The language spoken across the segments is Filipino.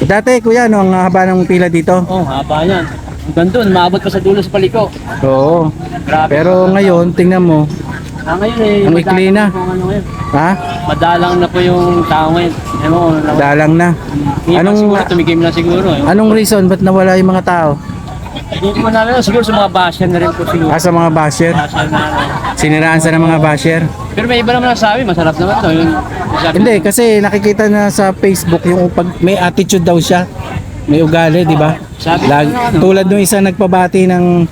Dati kuya, no, ang haba ng pila dito. Oh, haba yan. Hanggang doon, maabot pa sa dulo sa paliko. Oo. Grabe. Pero ngayon, tingnan mo, Ngayon eh, ang ikli na. ano ngayon. ha? Madalang na po yung tao ngayon. Dalang na. Anong Anong- siguro, tumigim na siguro eh. Anong reason ba't nawala yung mga tao? Hindi ko na siguro sa mga basher na rin po siguro. Sa mga basher? Basher na ano. Siniraan sa ng mga basher? Pero may iba naman nasabi, masarap naman to. Yung, Hindi, kasi nakikita na sa Facebook yung pag may attitude daw siya. May ugali, di ba? Sabi Lag, ko na ano. tulad nung isang nagpabati ng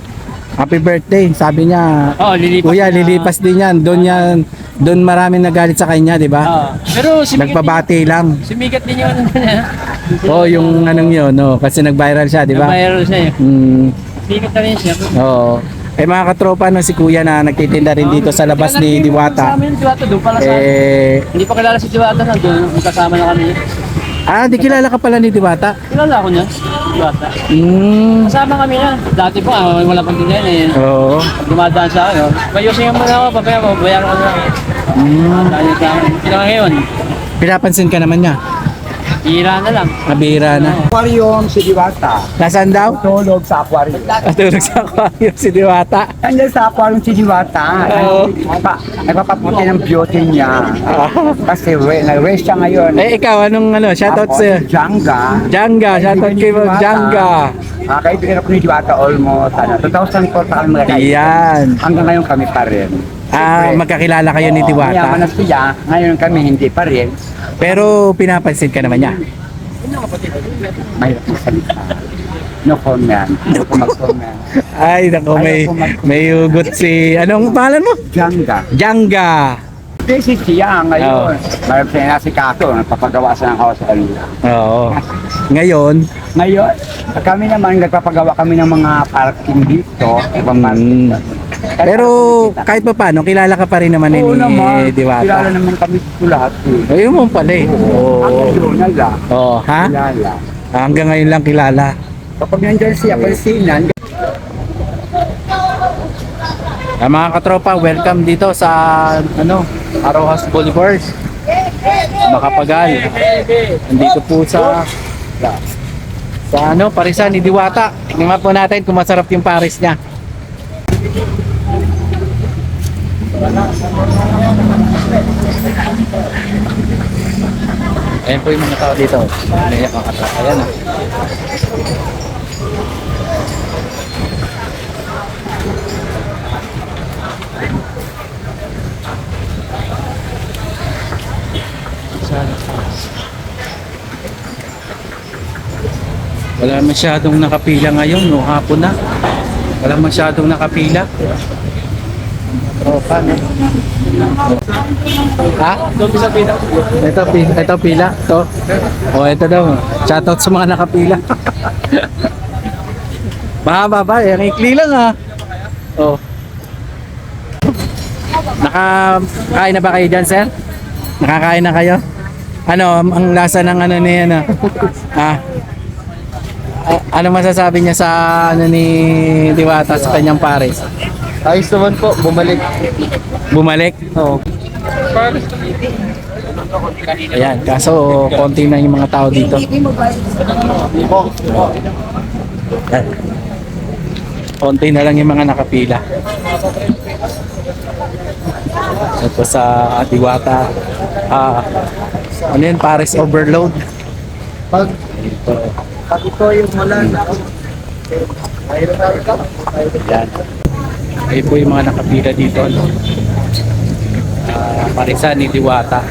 happy birthday, sabi niya, Oh, lilipas. kuya, na- lilipas din yan. Doon maraming nagalit sa kanya, di ba? Pero Nagpabati lang. Sumikat din yung ano niya. Oh, yung anong yun, no? Kasi nag-viral siya, di ba? Viral siya eh. Sikat na rin siya. Oo. Eh mga katropa no, si kuya na nagtitinda rin dito sa labas ni Diwata. Sa amin, Diwata, doon pala sa amin. Hindi pa kilala si Diwata na doon. Magkasama na kami. Di kilala ka pala ni Diwata? Kilala ko niya, Diwata. Kasama kami na. Dati po, wala pang tindahan eh. Oo. Pag dumadaan sa akin, bayusin mo na ako, bayaran ko na. Dahil sa akin. Kailangan ngayon, Pinapansin ka naman niya. hira na lang. Nabira na. Aquarium si Diwata. Nasaan daw? Tulog sa aquarium. Tulog sa aquarium si Diwata. Nandiyan sa aquarium si Diwata. Oo. Nagpapaputi ng beauty niya. Kasi nag-race siya ngayon. Ikaw, anong shoutout Ako, sa'yo? Janga. Janga, shoutout kay Ma'am Janga. Kaibigan ako ni Diwata almost 2004 pa kami magkakaibigan. Yan. Hanggang ngayon kami pa rin. Magkakilala kayo ni Mayaman Diwata. na siya. Ngayon kami hindi pa rin. Pero pinapansin ka naman niya. Mahirap na salita. No comment. Ayoko mag-comment. Ay, nako, may hugot si... Anong pangalan mo? Janga. Janga. Busy siya ngayon. Mayroon siya na si Kato. Nagpapagawa siya ng house sa kanila. Oo. Ngayon, Ngayon, kami naman nagpapagawa kami ng mga parking dito. pero kahit pa paano, kilala ka pa rin naman Oo ni naman, Diwata. kilala naman kami dito lahat. Ayun mo pala eh. Hanggang doon na lang. Oh, ha? Kilala. Hanggang ngayon lang kilala. Kapag nandyan siya, pansinan, Mga katropa, welcome dito sa Arohas Boulevard. Makapagal. Nandito po sa parisan ni Diwata. Tingnan po natin kung masarap yung paris niya. Ayan po yung mga tao dito. Ayan mga katropa. Ayan ah. Wala masyadong nakapila ngayon, no? Hapon na. Wala masyadong nakapila. Tropa, no? Ha? Doon sa pila. Ito pila. Ito. Ito daw. Shoutout sa mga nakapila. Mahaba ba? Ang ikli lang ha. Oh. Nakakain na ba kayo dyan, sir? Nakakain na kayo? Ano, ang lasa ng niya na? Ano masasabi niya sa ni Diwata sa kanyang pares? Ayos naman po, bumalik. Bumalik? Oo. Ayan, kaso konti na yung mga tao dito. Ayan. Konti na lang yung mga nakapila. Ito sa Diwata. Ano yun? Pares overload. pag ito yung wala na. Ayan. Ayun po yung mga nakapila dito. Parisan ni Diwata.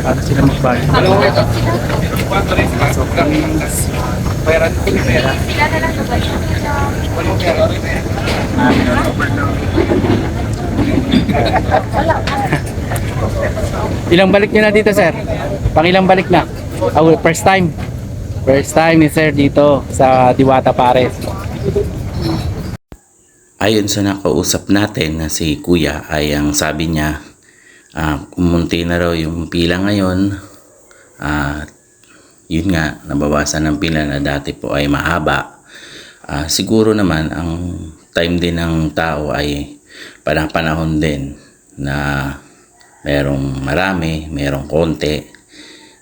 Paano sila magbayad? Ilang balik nyo na dito, sir? Pangilang balik na? First time? First time ni sir dito sa Diwata Pares. Ayon sa nakausap natin na si Kuya ay ang sabi niya kumunti na raw yung pila ngayon at yun nga nabawasan ng pila na dati po ay mahaba. Siguro naman ang time din ng tao ay panahon din na merong marami, merong konti.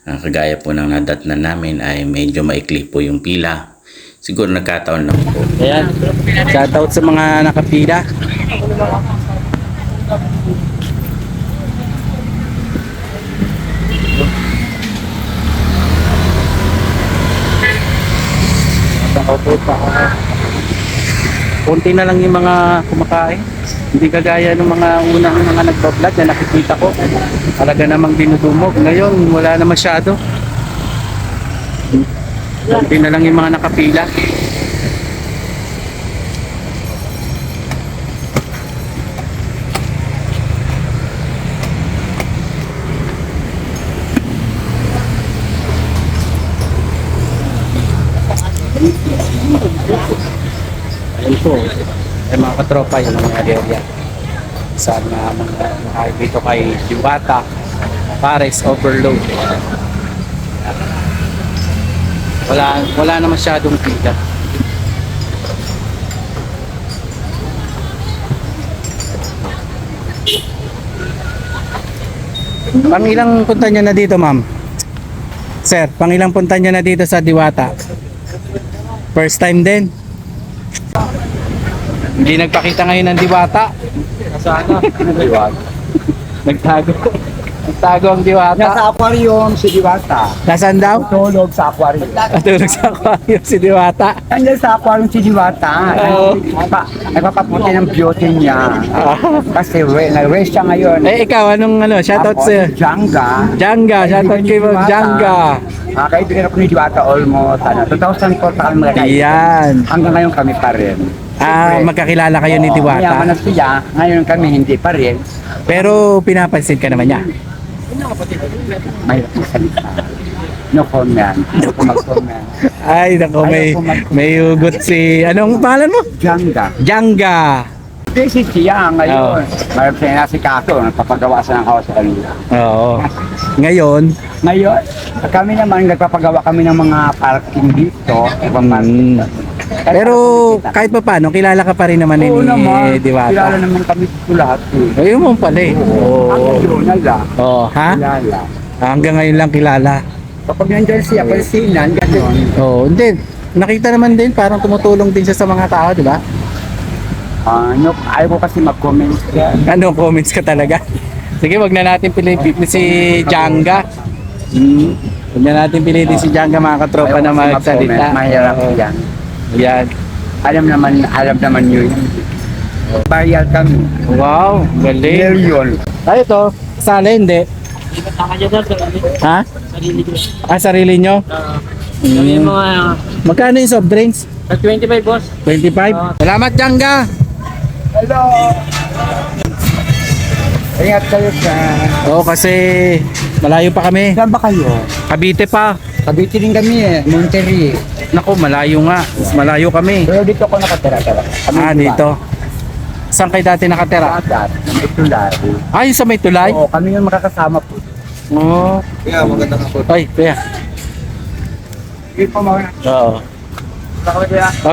Kagaya po ng nadatnan namin ay medyo maikli po yung pila. Siguro nagkataon lang po. Ayan. Shoutout sa mga nakapila. Kunti na lang yung mga kumakain. Hindi kagaya ng mga unang mga nagbablog na nakikita ko. Talaga namang dinudumog. Ngayon, wala na masyado. Kunti na lang yung mga nakapila. Ayun po, ay mga katropa yung mga area. Sa mga dito kay Diwata, Pares Overload. Wala na masyadong pila. Pangilang punta niya na dito, ma'am? Sir, pangilang punta niya na dito sa Diwata? First time din? Hindi nagpakita ngayon ng Diwata. Sana. Diwata. Nagtago. Nagtago ang Diwata. Nasa aquarium si Diwata. Nasaan daw? Tulog sa aquarium. Natulog sa aquarium si Diwata. Nandiyan sa aquarium si Diwata. Oo. Nagpapaputi ng beauty niya. Kasi nag-race siya ngayon. Eh ikaw, anong shoutout Ako, sa si Janga. Janga? Shoutout kay Ma'am Janga. Kaibigan ako ni Diwata almost 2004 pa kami magkakaibigan. Ayan. Hanggang ngayon kami pa rin. Magkakilala kayo ni Mayaman Diwata. na siya. Ngayon kami hindi pa rin. Pero pinapansin ka naman niya. May salita. No comment. Ayoko mag-comment. Ay, nako, may hugot si... Anong pangalan mo? Janga. Janga. Busy siya ngayon. Mayroon siya na si Kato. Nagpapagawa siya ng house earlier. Oo. Ngayon, Ngayon, kami naman nagpapagawa kami ng mga parking dito. pero kahit pa paano, kilala ka pa rin naman ni Oo naman. Kilala Diwata. naman kami dito lahat. Ayun mo pala eh. Ang Oo. na lang. Oh, ha? Kilala. Hanggang ngayon lang kilala. Kapag nandyan siya, pansinan, gano'n. Oo, hindi. Nakita naman din, parang tumutulong din siya sa mga tao, di ba? Ayaw ko kasi mag-comment yan. Ano, comments ka talaga? Sige, wag na natin pilitin si Janga. Wag na natin pilitin si Janga, mga katropa, na Ayaw ko kasi magsalita. mag-comment. Mahirap Oo. yan. Yan. Alam naman yun. Barial kami. Wow, galing. Million. Ay, ito. Sala, hindi. Ha? Sarili nyo? Yung mga Magkano yung soft drinks? 25 boss. 25? Salamat, Janga! Hello! Ingat kayo sa... Oo, kasi malayo pa kami. Saan ba kayo? Cavite pa. Cavite din kami Monterrey. Naku, malayo nga. Mas malayo kami. Pero dito ako nakatira talaga. Dito. Saan kayo dati nakatira? Dagat, may tulay. Sa may tulay? Oo, kami yung makakasama po. Oo. Kaya maganda ka po. Ay, kuya. Hindi po mga... Oo.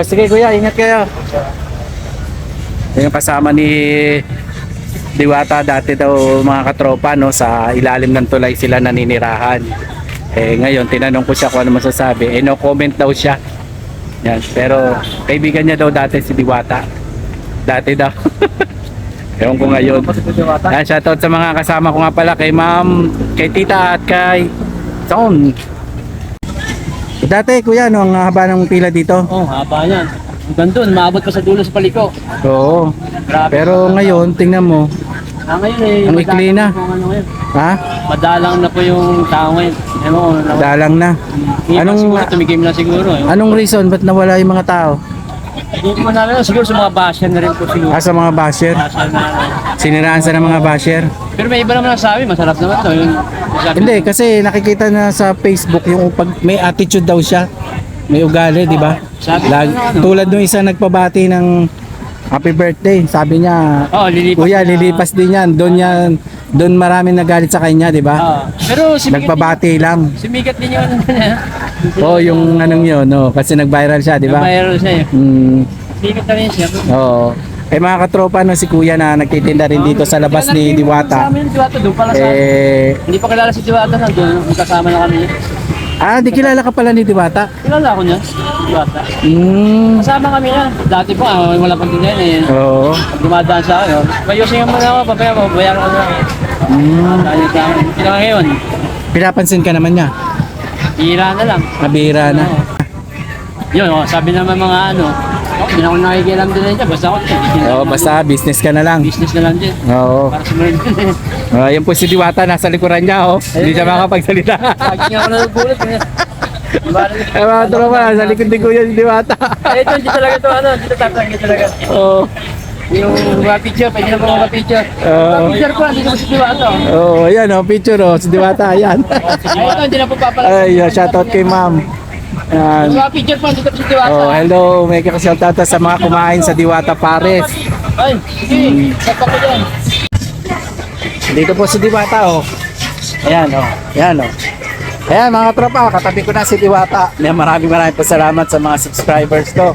Sige kuya, ingat kayo. Yung kasama ni Diwata dati daw, mga katropa, no, sa ilalim ng tulay sila naninirahan. Ngayon tinanong ko siya kung ano masasabi. No comment daw siya. Yan, pero kaibigan niya daw dati si Diwata. Dati daw. Ewan ko ngayon. Yan, shoutout sa mga kasama ko nga pala, kay ma'am, kay tita at kay Son. Dati kuya, no, ang haba ng pila dito. Oh, haba yan. Hanggang doon, maabot pa sa dulo sa paliko. Oo. Grabe. Pero ngayon, tingnan mo, Ngayon ang ikli na. ngayon. ha? Madalang na po yung tao ngayon. Dalang na. Anong tumigim na siguro. anong reason ba't nawala yung mga tao? Hindi ko man alam, siguro sa mga basher na rin po siguro. Sa mga basher. Basher na. Siniraan sa ng mga basher. Pero may iba naman ang sabi, masarap naman to. Yung, sabi, Hindi, kasi nakikita na sa Facebook yung pag may attitude daw siya. May ugali, di ba? Sabi Tulad nung isa nagpabati ng happy birthday. Sabi niya, lilipas. kuya, lilipas din yan. Doon maraming nagalit sa kanya, di ba? Pero Nagpabati lang. Sumigat din yun. Yung anong yun, no? Kasi nag-viral siya, di ba? Viral siya eh. Mm, Sumigat na rin siya. oo. Eh mga katropa, no, si Kuya na nagtitinda rin dito sa labas ni Diwata. Kasama yung Diwata, doon pala sa... Hindi pa kilala si Diwata, nandun, magkasama na kami. Di kilala ka pala ni Diwata? Kilala ko niya, Diwata. Kasama kami na. Dati po, wala pang tingin eh. Oo. Pag dumadaan sa akin, mayusin mo na ako, babayaran ko na. Dahil sa akin, kailangan ngayon. Pinapansin ka naman niya. Hira na lang. Nabihira na. Yun, sabi naman mga hindi na ako nakikialam din na dyan. Basta ako, Oo, basta business ka na lang. business na lang din. Oo. Para sumunod din. Yan po si Diwata, nasa likuran niya, oh. Hindi siya makakapagsalita. Lagi nga ako nagugulat. Mga tropa, nasa likod ni Kuya si Diwata. Ito, hindi talaga ito, dito tatangin talaga. Oo. Yung mga picture, pwede na po mga picture. Oo. Picture ko, hindi ko si Diwata. Oo, ayan, oh, picture, oh, si Diwata, ayan. Ay, ito, hindi na po papala. Ay, shoutout kay ma'am. Ayan. Yung mga picture po, hindi ko si Diwata. Oh, hello, may shoutout sa mga kumain sa Diwata Pares. Ay, sige, sakpa ko dyan. Dito po si Diwata, oh. Ayan, oh. Ayan, oh. Ayan, mga tropa, katabi ko na si Diwata. Maraming po salamat sa mga subscribers ko.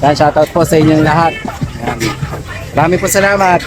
Ayan, shoutout po sa inyong lahat. Ayan. Maraming po salamat.